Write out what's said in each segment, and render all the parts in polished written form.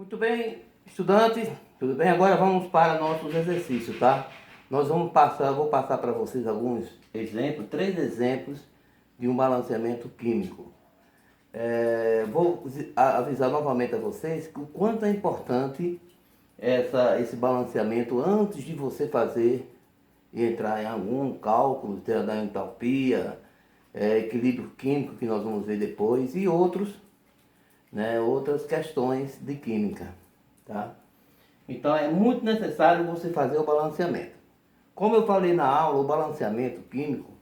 Muito bem, estudantes, tudo bem? Agora vamos para nossos exercícios, tá? Vou passar para vocês alguns exemplos, 3 exemplos de um balanceamento químico. Vou avisar novamente a vocês que o quanto é importante esse balanceamento antes de você fazer e entrar em algum cálculo da entalpia, equilíbrio químico que nós vamos ver depois e outras questões de química, tá? Então é muito necessário você fazer o balanceamento. Como eu falei na aula, o balanceamento químico,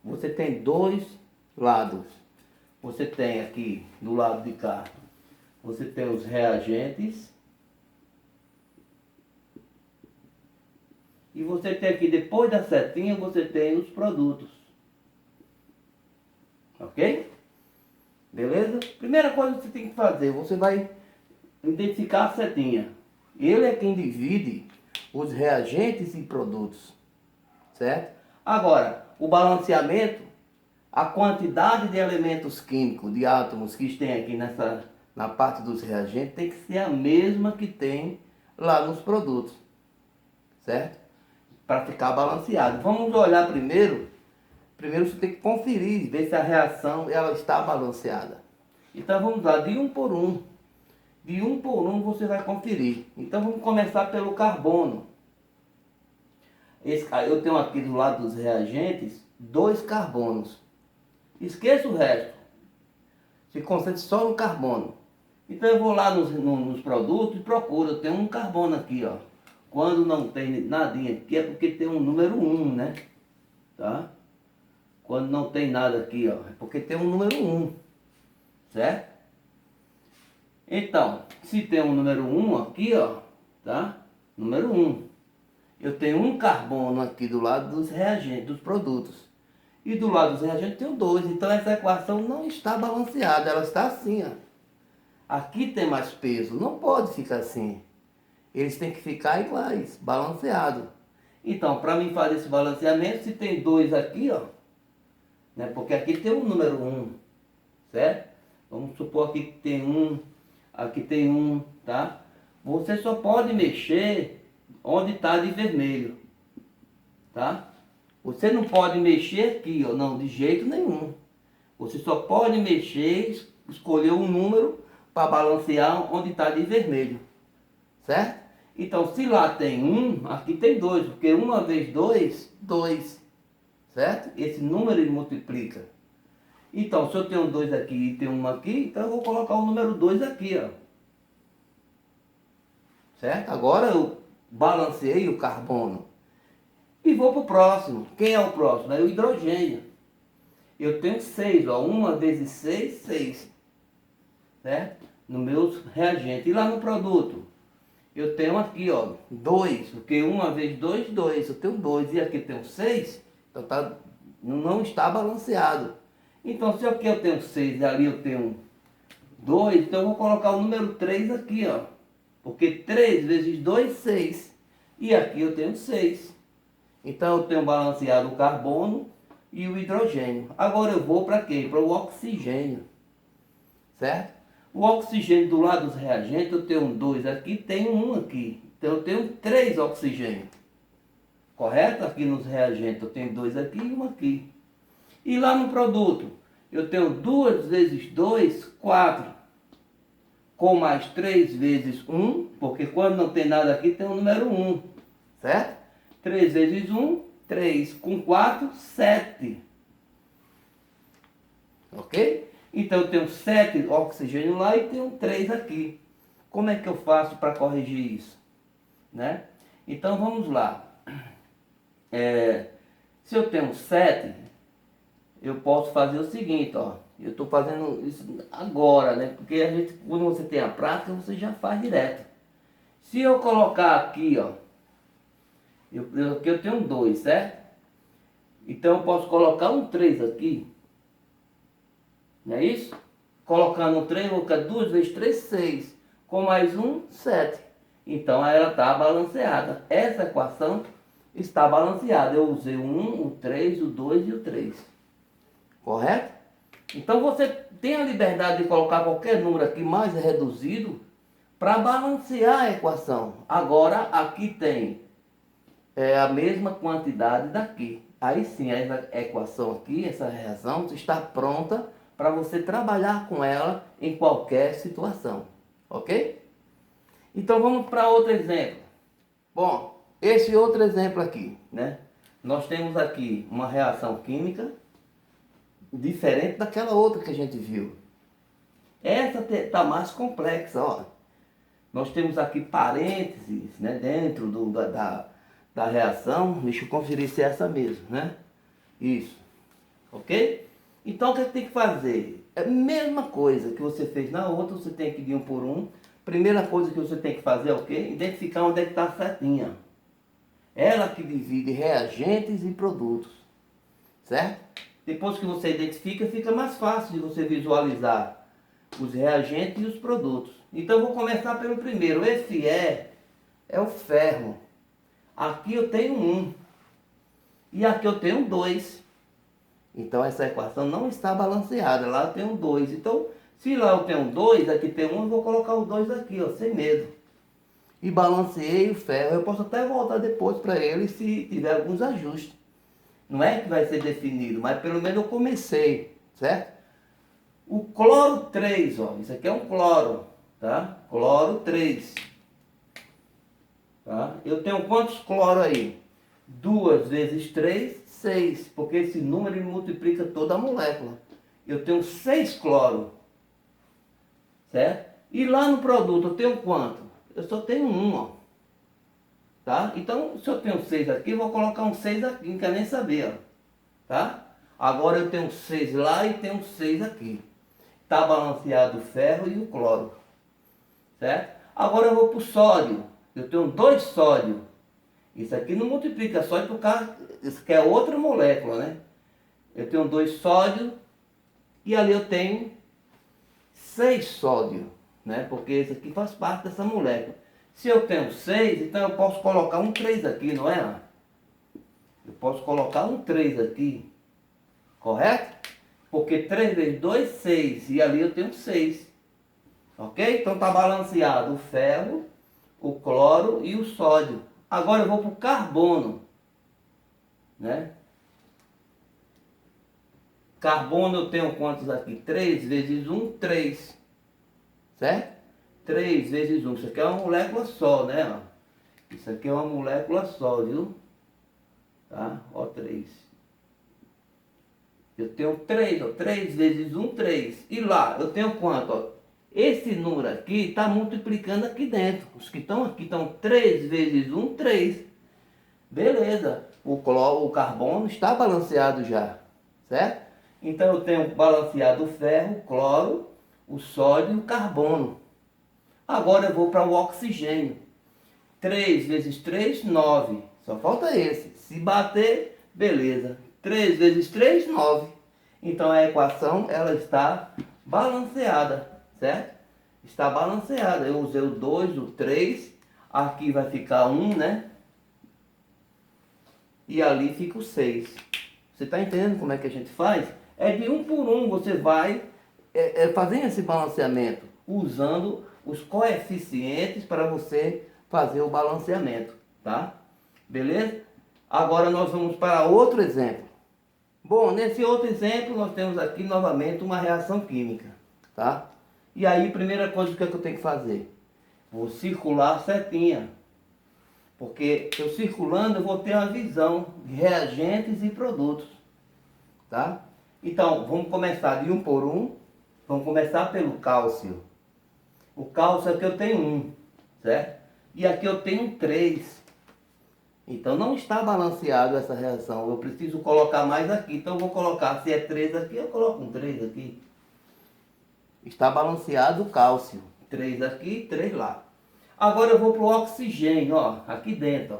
você tem dois lados. Você tem aqui do lado de cá, você tem os reagentes. E você tem aqui, depois da setinha, você tem os produtos. Ok? Beleza? Primeira coisa que você tem que fazer, você vai identificar a setinha. Ele é quem divide os reagentes e produtos. Certo? Agora, o balanceamento, a quantidade de elementos químicos, de átomos que tem aqui na parte dos reagentes, tem que ser a mesma que tem lá nos produtos. Certo? Para ficar balanceado. Vamos olhar primeiro. Primeiro você tem que conferir, ver se a reação ela está balanceada. Então vamos lá, de um por um. De um por um você vai conferir. Então vamos começar pelo carbono. Eu tenho aqui do lado dos reagentes 2 carbonos. Esqueça o resto. Se concentre só no carbono. Então eu vou lá nos produtos e procuro. Eu tenho um carbono aqui, ó. Quando não tem nadinha aqui é porque tem um número 1, né? Tá? Quando não tem nada aqui, ó, é porque tem um número 1. Certo? Então, se tem um número 1 aqui, ó, tá? Número 1. Eu tenho um carbono aqui do lado dos reagentes, dos produtos. E do lado dos reagentes eu tenho 2. Então essa equação não está balanceada, ela está assim, ó. Aqui tem mais peso, não pode ficar assim. Eles têm que ficar iguais, balanceados. Então, para mim fazer esse balanceamento, se tem 2 aqui, ó, né? Porque aqui tem um número 1, certo? Vamos supor aqui que tem 1, aqui tem 1, tá? Você só pode mexer onde está de vermelho, tá? Você não pode mexer aqui, ó, não, de jeito nenhum. Você só pode mexer, escolher um número para balancear onde está de vermelho, certo? Então, se lá tem 1, aqui tem 2, porque 1 vezes 2, 2, certo? Esse número ele multiplica. Então, se eu tenho 2 aqui e tenho 1 aqui, então eu vou colocar o número 2 aqui, ó. Certo? Agora eu balanceei o carbono. E vou para o próximo. Quem é o próximo? É o hidrogênio. Eu tenho 6, ó. 1 vezes 6, 6. Certo? Nos meus reagentes. E lá no produto? Eu tenho aqui, ó, 2. Porque 1 vezes 2, 2. Eu tenho 2. E aqui eu tenho 6. Então não está balanceado. Então, se aqui eu tenho 6 e ali eu tenho 2, então eu vou colocar o número 3 aqui, ó. Porque 3 vezes 2, 6. E aqui eu tenho 6. Então eu tenho balanceado o carbono e o hidrogênio. Agora eu vou para quê? Para o oxigênio. Certo? O oxigênio do lado dos reagentes, eu tenho 2 aqui, tenho 1 aqui. Então eu tenho 3 oxigênios. Correto? Aqui nos reagentes eu tenho 2 aqui e 1 aqui. E lá no produto, eu tenho 2 vezes 2, 4. Com mais 3 vezes 1, porque quando não tem nada aqui tem o número 1. Certo? 3 vezes 1, 3. Com 4, 7. Ok? Então eu tenho 7 oxigênio lá e tenho 3 aqui. Como é que eu faço para corrigir isso? Né? Então vamos lá. Se eu tenho 7, eu posso fazer o seguinte, ó. Eu estou fazendo isso agora, né? Porque a gente, quando você tem a prática, você já faz direto. Se eu colocar aqui, ó. Aqui eu tenho 2, certo? Então eu posso colocar um 3 aqui. Não é isso? Colocando um 3, vou colocar 2 vezes 3, 6. Com mais 1, 7. Então ela está balanceada. Essa equação está balanceada. Eu usei o 1, o 3, o 2 e o 3. Correto? Então você tem a liberdade de colocar qualquer número aqui mais reduzido para balancear a equação. Agora aqui tem a mesma quantidade daqui. Aí sim, essa equação aqui, essa reação está pronta para você trabalhar com ela em qualquer situação. Ok? Então vamos para outro exemplo. Bom, esse outro exemplo aqui, né? Nós temos aqui uma reação química diferente daquela outra que a gente viu. Essa está mais complexa, ó. Nós temos aqui parênteses, né, dentro da reação. Deixa eu conferir se é essa mesmo, né? Isso. Ok? Então o que tem que fazer? É a mesma coisa que você fez na outra, você tem que ir um por um. Primeira coisa que você tem que fazer é o quê? Identificar onde é que está a setinha. Ela que divide reagentes e produtos. Certo? Depois que você identifica, fica mais fácil de você visualizar os reagentes e os produtos. Então eu vou começar pelo primeiro. Esse é o ferro. Aqui eu tenho 1. E aqui eu tenho 2. Então essa equação não está balanceada. Lá eu tenho 2. Então, se lá eu tenho 2, aqui tem 1, eu vou colocar os 2 aqui, ó, sem medo. E balanceei o ferro. Eu posso até voltar depois para ele se tiver alguns ajustes. Não é que vai ser definido, mas pelo menos eu comecei, certo? O cloro 3, ó, isso aqui é um cloro, tá? Cloro 3. Tá? Eu tenho quantos cloro aí? 2 vezes 3, 6, porque esse número ele multiplica toda a molécula. Eu tenho 6 cloro, certo? E lá no produto eu tenho quanto? Eu só tenho 1, ó. Tá? Então, se eu tenho 6 aqui, eu vou colocar um 6 aqui, não quero nem saber, ó. Tá? Agora eu tenho 6 lá e tenho 6 aqui. Está balanceado o ferro e o cloro. Certo? Agora eu vou para o sódio. Eu tenho 2 sódio. Isso aqui não multiplica sódio por causa... Isso aqui é outra molécula, né? Eu tenho 2 sódio e ali eu tenho 6 sódio, né? Porque esse aqui faz parte dessa molécula. Se eu tenho 6, então eu posso colocar um 3 aqui, não é? Eu posso colocar um 3 aqui. Correto? Porque 3 vezes 2, 6. E ali eu tenho 6. Ok? Então está balanceado o ferro, o cloro e o sódio. Agora eu vou para o carbono. Né? Carbono eu tenho quantos aqui? 3 vezes 1, 3. Certo? 3 vezes 1. Isso aqui é uma molécula só, né? Isso aqui é uma molécula só, viu? Tá? Ó, 3. Eu tenho 3, ó. 3 vezes 1, 3. E lá, eu tenho quanto, ó? Esse número aqui está multiplicando aqui dentro. Os que estão aqui estão 3 vezes 1, 3. Beleza. O carbono está balanceado já. Certo? Então eu tenho balanceado o ferro, o cloro, o sódio e o carbono. Agora eu vou para o oxigênio. 3 vezes 3, 9. Só falta esse. Se bater, beleza. 3 vezes 3, 9. Então a equação ela está balanceada, certo? Está balanceada. Eu usei o 2, o 3. Aqui vai ficar 1, né? E ali fica o 6. Você está entendendo como é que a gente faz? É de 1 por 1. Você vai fazendo esse balanceamento. Usando os coeficientes para você fazer o balanceamento. Tá? Beleza? Agora nós vamos para outro exemplo. Bom, nesse outro exemplo nós temos aqui novamente uma reação química, tá? E aí, primeira coisa que eu tenho que fazer? Vou circular a setinha. Porque eu circulando eu vou ter uma visão de reagentes e produtos, tá? Então, vamos começar de 1 por 1. Vamos começar pelo cálcio. O cálcio aqui eu tenho 1, certo? E aqui eu tenho 3. Então não está balanceado essa reação. Eu preciso colocar mais aqui. Então eu vou colocar, se é 3 aqui, eu coloco um 3 aqui. Está balanceado o cálcio. 3 aqui, 3 lá. Agora eu vou para o oxigênio, ó. Aqui dentro, ó.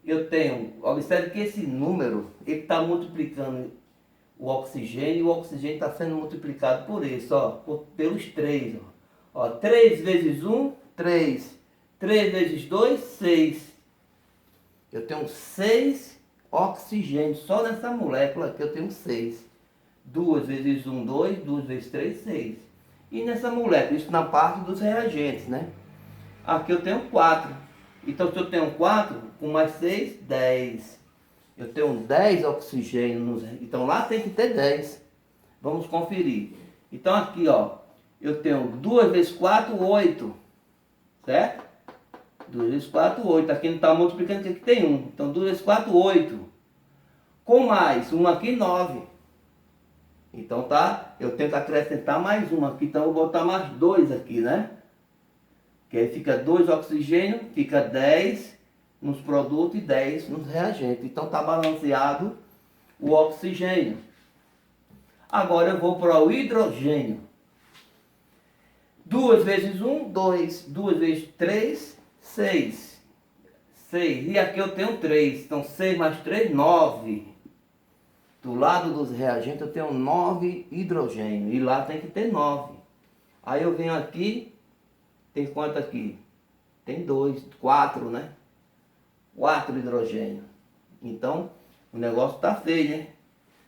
Eu tenho, observe que esse número, ele está multiplicando o oxigênio. E o oxigênio está sendo multiplicado por esse, ó. Pelos 3, ó. 3 vezes 1, 3. 3 vezes 2, 6. Eu tenho 6 oxigênios. Só nessa molécula aqui eu tenho 6. 2 vezes 1, 2. 2 vezes 3, 6. E nessa molécula, isso na parte dos reagentes, né? Aqui eu tenho 4. Então se eu tenho 4, com mais 6, 10. Eu tenho 10 oxigênio. Então lá tem que ter 10. Vamos conferir. Então aqui, ó, eu tenho 2 vezes 4, 8. Certo? 2 vezes 4, 8. Aqui não está multiplicando, que aqui tem 1. Então 2 vezes 4, 8. Com mais 1 aqui, 9. Então tá, eu tenho que acrescentar mais 1 aqui. Então eu vou botar mais 2 aqui, né? Que aí fica 2 oxigênio, fica 10 nos produtos e 10 nos reagentes. Então está balanceado o oxigênio. Agora eu vou para o hidrogênio. 2 vezes 1, 2. 2 vezes 3, 6. 6. E aqui eu tenho 3. Então 6 mais 3, 9. Do lado dos reagentes eu tenho 9 hidrogênio. E lá tem que ter 9. Aí eu venho aqui. Tem quanto aqui? Tem 2, 4, né? 4 hidrogênio. Então, o negócio está feio, né?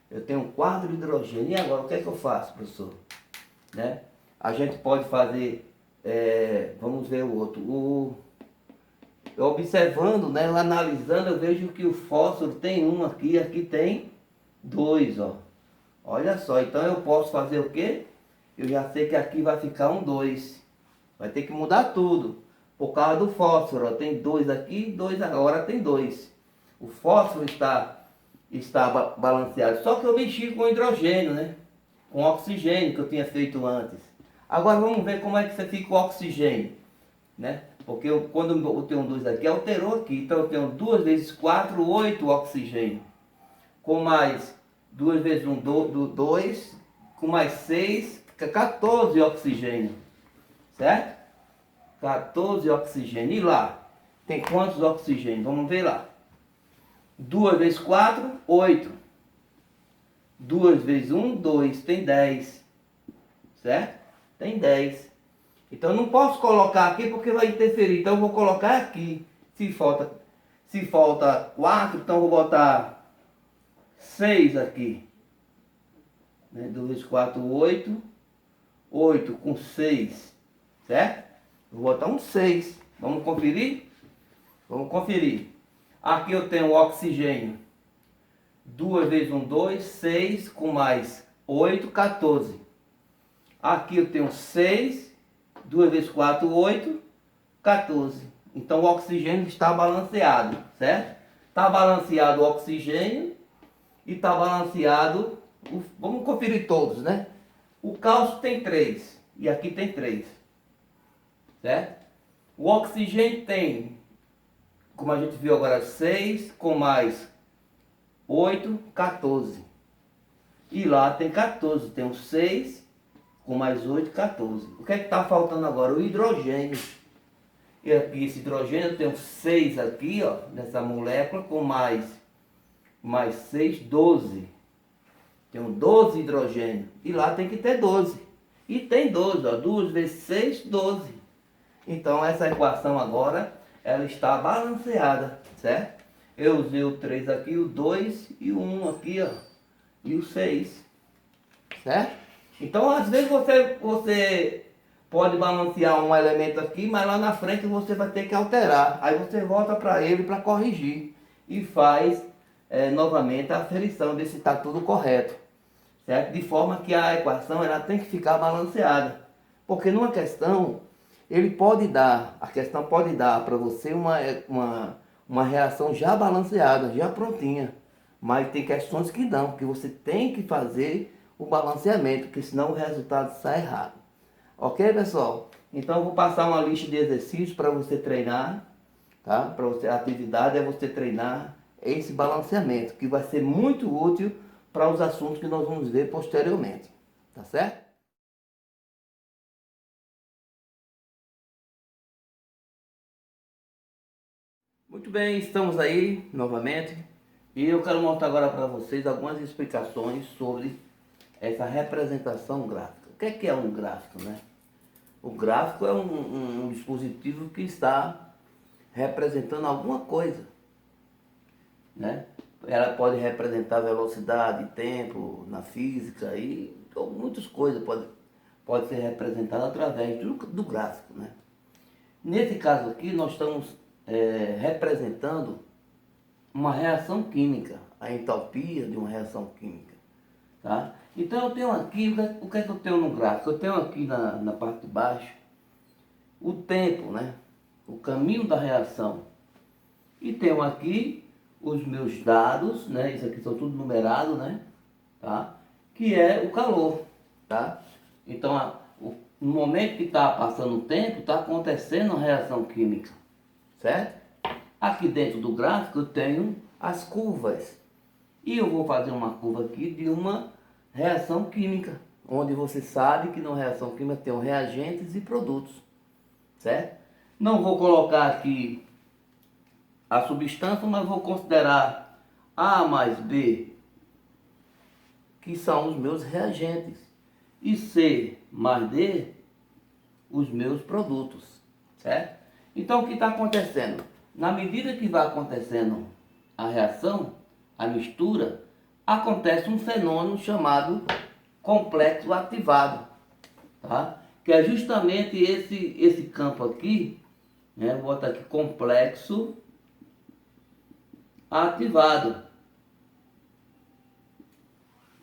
Eu tenho 4 hidrogênio. E agora, o que é que eu faço, professor? Né? A gente pode fazer... vamos ver o outro. Observando, né? Analisando, eu vejo que o fósforo tem 1 aqui. Aqui tem 2, ó. Olha só. Então, eu posso fazer o quê? Eu já sei que aqui vai ficar um 2. Vai ter que mudar tudo. Por causa do fósforo. Ó, tem 2 aqui, 2 agora tem 2. O fósforo está balanceado. Só que eu mexi com hidrogênio, né? Com oxigênio que eu tinha feito antes. Agora vamos ver como é que você fica o oxigênio. Né? Porque quando eu tenho 2 aqui, alterou aqui. Então eu tenho 2 vezes 4, 8 oxigênio. Com mais 2 vezes 1, 2. Com mais 6, 14 oxigênio. Certo? 14 oxigênio. E lá? Tem quantos oxigênios? Vamos ver lá. 2 vezes 4, 8. 2 vezes 1, 2. Tem 10. Certo? Tem 10. Então eu não posso colocar aqui porque vai interferir. Então eu vou colocar aqui. Se falta 4, então eu vou botar 6 aqui. 2 vezes 4, 8. 8 com 6. Certo? Vou botar um 6. Vamos conferir? Vamos conferir. Aqui eu tenho o oxigênio. 2 vezes 1, 2. 6 com mais 8, 14. Aqui eu tenho 6. 2 vezes 4, 8. 14. Então o oxigênio está balanceado. Certo? Está balanceado o oxigênio. E está balanceado... Vamos conferir todos, né? O cálcio tem 3. E aqui tem 3. Certo? O oxigênio tem, como a gente viu agora, 6 com mais 8, 14. E lá tem 14. Tem um 6 com mais 8, 14. O que é que está faltando agora? O hidrogênio. E aqui esse hidrogênio tem um 6 aqui, ó, nessa molécula, com mais 6, 12. Tem um 12 hidrogênio. E lá tem que ter 12. E tem 12, ó. 2 vezes 6, 12. Então essa equação agora, ela está balanceada, certo? Eu usei o 3 aqui, o 2 e o 1 aqui, ó. E o 6, certo? Então às vezes você pode balancear um elemento aqui, mas lá na frente você vai ter que alterar. Aí você volta para ele para corrigir. E faz novamente a aferição, ver se está tudo correto. Certo? De forma que a equação ela tem que ficar balanceada. Porque numa questão... a questão pode dar para você uma reação já balanceada, já prontinha. Mas tem questões que não, que você tem que fazer o balanceamento, porque senão o resultado sai errado. Ok, pessoal? Então eu vou passar uma lista de exercícios para você treinar, tá? Para você, a atividade é você treinar esse balanceamento, que vai ser muito útil para os assuntos que nós vamos ver posteriormente. Tá certo? Muito bem, estamos aí novamente e eu quero mostrar agora para vocês algumas explicações sobre essa representação gráfica. O que é um gráfico, né? O gráfico é um dispositivo que está representando alguma coisa, né? Ela pode representar velocidade, tempo, na física e muitas coisas pode ser representada através do gráfico, né? Nesse caso aqui, nós estamos representando uma reação química, a entalpia de uma reação química. Tá? Então eu tenho aqui, o que é que eu tenho no gráfico? Eu tenho aqui na parte de baixo o tempo, né? O caminho da reação. E tenho aqui os meus dados, né? Isso aqui são tudo numerado, né? Tá? Que é o calor, tá? Então, no momento que está passando o tempo, está acontecendo a reação química, certo? Aqui dentro do gráfico eu tenho as curvas. E eu vou fazer uma curva aqui de uma reação química, onde você sabe que na reação química tem reagentes e produtos, certo? Não vou colocar aqui a substância, mas vou considerar A mais B, que são os meus reagentes, e C mais D, os meus produtos, certo? Então o que está acontecendo? Na medida que vai acontecendo a reação, a mistura, acontece um fenômeno chamado complexo ativado, tá? Que é justamente esse campo aqui, né? Vou botar aqui complexo ativado,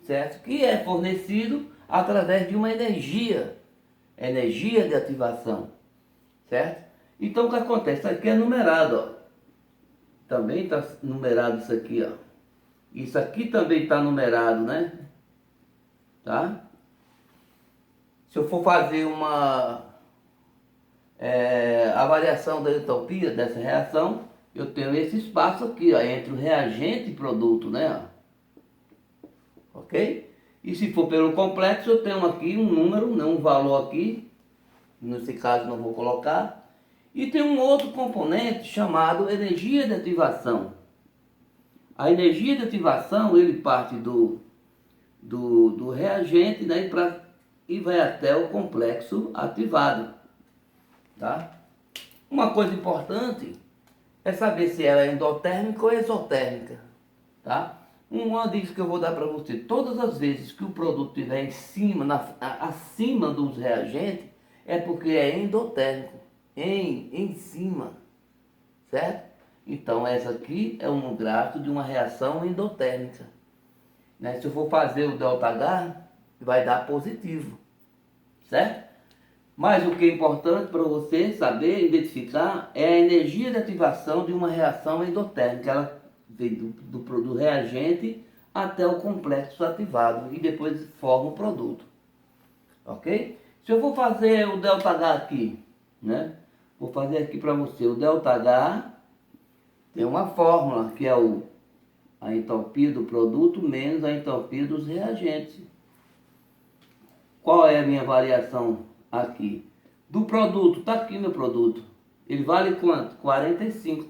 certo? Que é fornecido através de uma energia de ativação, certo? Então o que acontece? Isso aqui é numerado, ó. Também está numerado isso aqui, ó. Isso aqui também está numerado, né? Tá? Se eu for fazer a variação da entropia dessa reação, eu tenho esse espaço aqui, ó, entre o reagente e produto, né? Ok? E se for pelo complexo, eu tenho aqui um número, né, um valor aqui, nesse caso não vou colocar. E tem um outro componente chamado energia de ativação. A energia de ativação, ele parte do reagente, né, e vai até o complexo ativado. Tá? Uma coisa importante é saber se ela é endotérmica ou exotérmica. Tá? Uma dica que eu vou dar para você: todas as vezes que o produto estiver em cima, acima dos reagentes, é porque é endotérmico, em cima, certo? Então essa aqui é um gráfico de uma reação endotérmica, né? Se eu for fazer o ΔH, vai dar positivo, certo? Mas o que é importante para você saber identificar é a energia de ativação de uma reação endotérmica. Ela vem do reagente até o complexo ativado e depois forma o produto. Ok? Se eu for fazer o ΔH aqui, né? Vou fazer aqui para você o ΔH. Tem uma fórmula que é a entalpia do produto menos a entalpia dos reagentes. Qual é a minha variação aqui? Do produto, está aqui meu produto. Ele vale quanto? 45.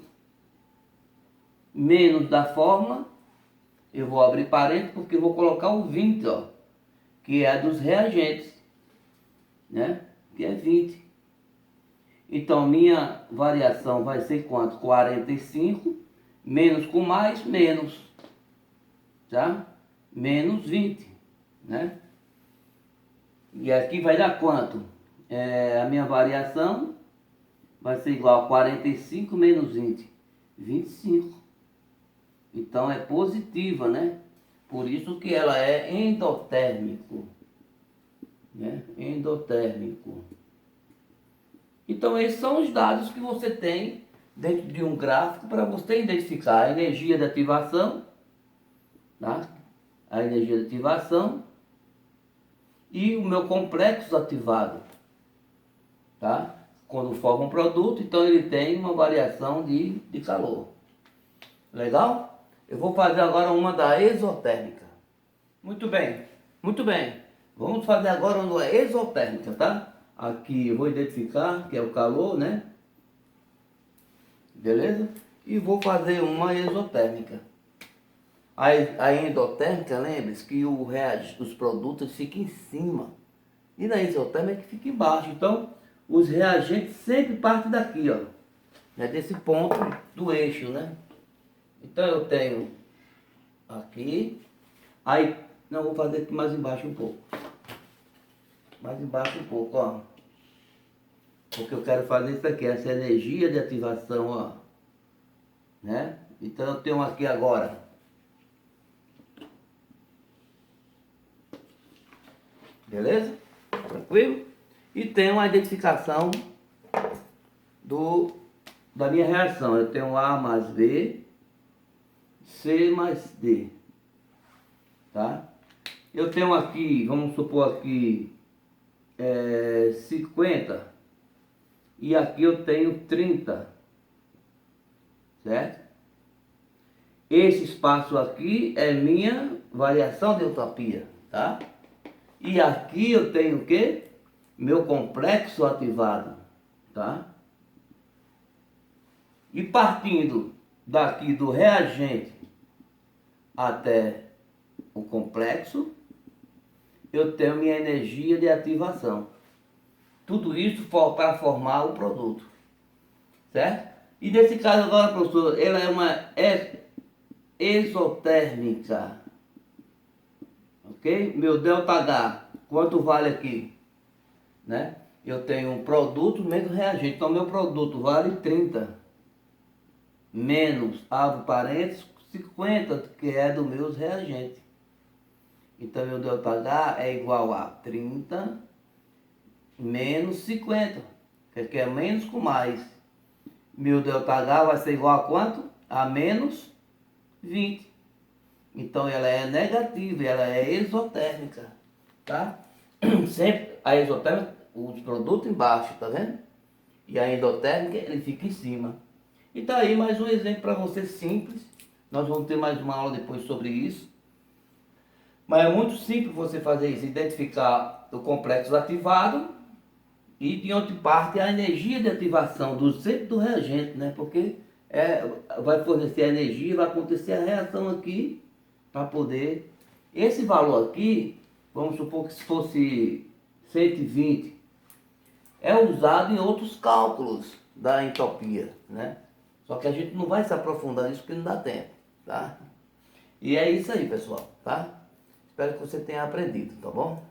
Menos da fórmula, eu vou abrir parênteses porque eu vou colocar o 20, ó, que é a dos reagentes, né? Que é 20. Então minha variação vai ser quanto? 45 menos com mais, menos, tá? Menos 20, né? E aqui vai dar quanto? A minha variação vai ser igual a 45 menos 20, 25. Então é positiva, né? Por isso que ela é endotérmico, né? Endotérmico. Então esses são os dados que você tem dentro de um gráfico para você identificar a energia de ativação, tá? A energia de ativação e o meu complexo ativado, tá? Quando forma um produto, então ele tem uma variação de calor. Legal? Eu vou fazer agora uma da exotérmica. Muito bem, muito bem. Vamos fazer agora uma exotérmica, tá? Aqui eu vou identificar que é o calor, né? Beleza? E vou fazer uma exotérmica. A endotérmica, lembre-se que os produtos ficam em cima. E na exotérmica que fica embaixo. Então, os reagentes sempre partem daqui, ó. Né? Desse ponto do eixo, né? Então eu tenho aqui. Aí, não, vou fazer aqui mais embaixo um pouco. Mais embaixo um pouco, ó. Porque eu quero fazer isso aqui, essa energia de ativação, ó. Né? Então eu tenho aqui agora. Beleza? Tranquilo? E tem uma identificação da minha reação. Eu tenho A mais B, C mais D. Tá? Eu tenho aqui, vamos supor aqui, 50. E aqui eu tenho 30. Certo? Esse espaço aqui é minha variação de entropia. Tá? E aqui eu tenho o quê? Meu complexo ativado, tá? E partindo daqui do reagente até o complexo, eu tenho minha energia de ativação. Tudo isso para formar o produto, certo? E nesse caso agora, professor, ela é uma exotérmica. Ok? Meu ΔH, quanto vale aqui? Né? Eu tenho um produto menos reagente. Então, meu produto vale 30. Menos, abre parênteses, 50, que é do meus reagentes. Então, meu ΔH é igual a 30 menos 50. Que é menos com mais. Meu ΔH vai ser igual a quanto? A menos 20. Então ela é negativa, ela é exotérmica, tá? Sempre a exotérmica, os produtos embaixo, tá vendo? E a endotérmica, ele fica em cima. E tá aí mais um exemplo para você simples. Nós vamos ter mais uma aula depois sobre isso. Mas é muito simples você fazer isso, identificar o complexo ativado e de onde parte a energia de ativação do sempre do reagente, né? Porque vai fornecer a energia, vai acontecer a reação aqui para poder. Esse valor aqui, vamos supor que se fosse 120, é usado em outros cálculos da entropia, né? Só que a gente não vai se aprofundar nisso porque não dá tempo, tá? E é isso aí, pessoal, tá? Espero que você tenha aprendido, tá bom?